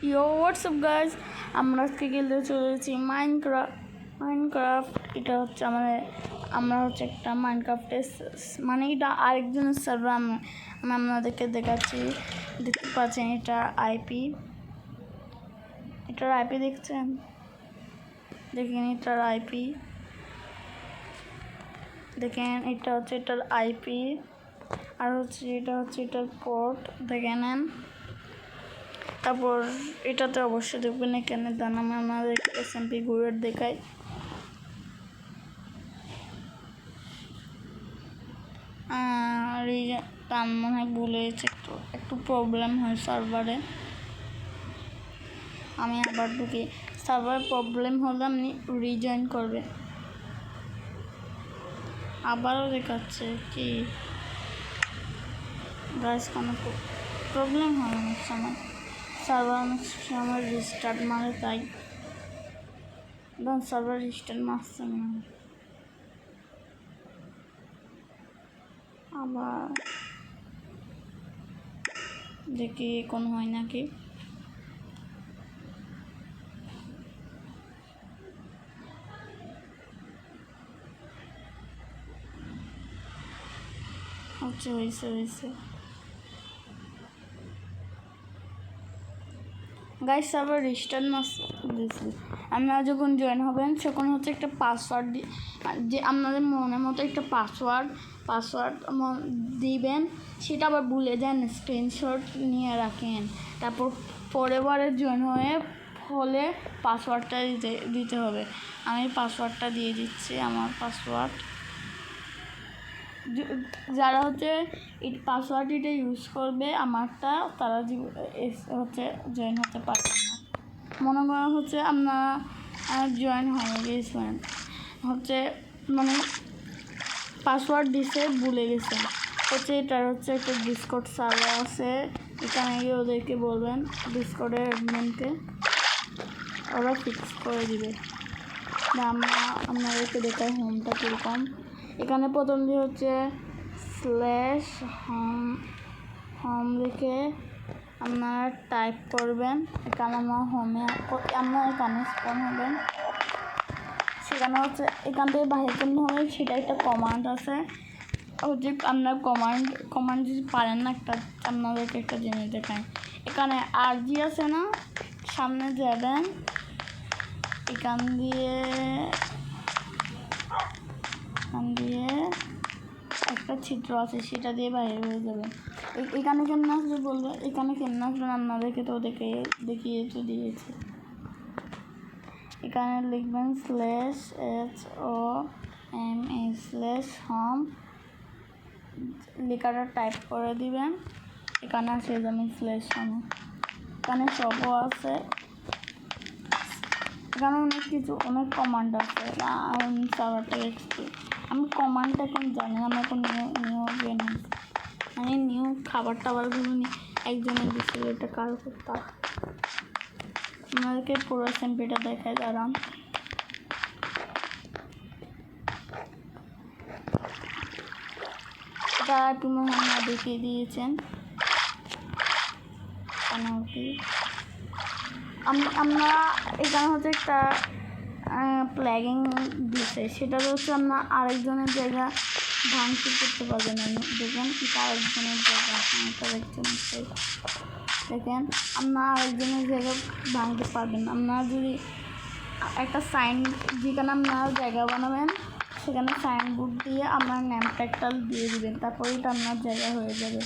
ইয়ো WhatsApp guys, আমরা আজকে খেলতে চলেছি মাইনক্রাফট। এটা হচ্ছে আমরা হচ্ছে একটা মাইনক্রাফটের মানে এটা আরেকজনের সার্ভার আমি আপনাদেরকে দেখাচ্ছি। দেখতে পাচ্ছেন এটার আইপি দেখছেন, দেখেন এটার আইপি, দেখেন এটা হচ্ছে এটার আইপি, আর হচ্ছে এটা হচ্ছে এটার পোর্ট দেখে নেন। তারপর এটাতে অবশ্যই দেখবেন এখানে তার নামে আমাদের এসএমপি গুড়ের দেখায়। আর তার মনে হয় ভুলে গেছে, একটু প্রবলেম হয় সার্ভারে। আমি আবার ঢুকি, সার্ভার প্রবলেম হলে আপনি রিজয়েন করবে। আবারও দেখাচ্ছে কি গাইস, কোনো প্রবলেম হয় অনেক সময়, সার্ভার অনেক সময় রিস্টার্ট মারে, তাই সার্ভার রিস্টার্ট মারছে না। আবার দেখি কোন হয় নাকি। হয়েছে গাইস, সার্ভার রিস্টার্ট দিয়েছি। আপনারা যখন জয়েন হবেন তখন হচ্ছে একটা পাসওয়ার্ড যে আপনাদের মনের মতো একটা পাসওয়ার্ড দিবেন, সেটা আবার ভুলে যান, স্ক্রিনশট নিয়ে রাখেন। তারপর পরের বারে জয়েন হলে পাসওয়ার্ডটা দিতে হবে। আমি পাসওয়ার্ডটা দিয়ে দিচ্ছি, আমার পাসওয়ার্ড। যারা হচ্ছে এই পাসওয়ার্ড এটা ইউজ করবে আমারটা, তারা হচ্ছে জয়েন হতে পারবে না। মনে করা হচ্ছে আপনারা জয়েন হয়ে গিয়েছেন, হচ্ছে মানে পাসওয়ার্ড দিতে ভুলে গেছেন, হচ্ছে এটার হচ্ছে একটা ডিসকর্ড সার্ভার আছে, এখানে গিয়ে ওদেরকে বলবেন, ডিসকর্ডের অ্যাডমিনকে, ওরা ফিক্স করে দিবে। আপনাদেরকে দেখাই হোমটা কীরকম। এখানে প্রথম যে হচ্ছে /home লিখে আপনারা টাইপ করবেন। এখানে আপনারা এখানে স্পন হবেন, সেখানে হচ্ছে এখান থেকে বাইরে করতে হবে, সেটা একটা কমান্ড আছে। হচ্ছে আপনার কমান্ড যদি পারেন না, আপনাদেরকে একটা জিনিস দেখায়। এখানে আরজি আছে না, সামনে যাবেন, এখান দিয়ে একটা চিত্র আছে, সেটা দিয়ে বাইরে হয়ে যাবেন। এখানে কেমন আসবে বলবে, এখানে কেমন আসবেন আপনাদেরকে তো দেখিয়ে তো দিয়েছে। এখানে লিখবেন /home লেখাটা টাইপ করে দিবেন। এখানে আসে যাবেন /home, এখানে সবও আছে, এখানে অনেক কমান্ড আছে। আমি কমান্ড এখন জানি, আমি এখন নিউ খাবার টাবারগুলো নিয়ে একজনের দিচ্ছিল, এটা কারো করতাম। আপনাদেরকে পুরো স্যাম্পেটা দেখায়, দাঁড়ান। এটা তুমি দেখিয়ে দিয়েছেন। আমরা এখানে হচ্ছে একটা প্ল্যাগিং দিচ্ছে, সেটা হচ্ছে আমরা আরেকজনের জায়গা ভাঙচুর করতে পারবেন না। দেখেন এটা আরেকজনের জায়গা, দেখেন আপনার আরেকজনের জায়গা ভাঙতে পারবেন না। আপনারা যদি একটা সাইন, যেখানে আপনারা জায়গা বানাবেন সেখানে সাইনবোর্ড দিয়ে আপনার নেম ট্যাগটা দিয়ে দিবেন, তারপরে এটা আপনার জায়গা হয়ে যাবে।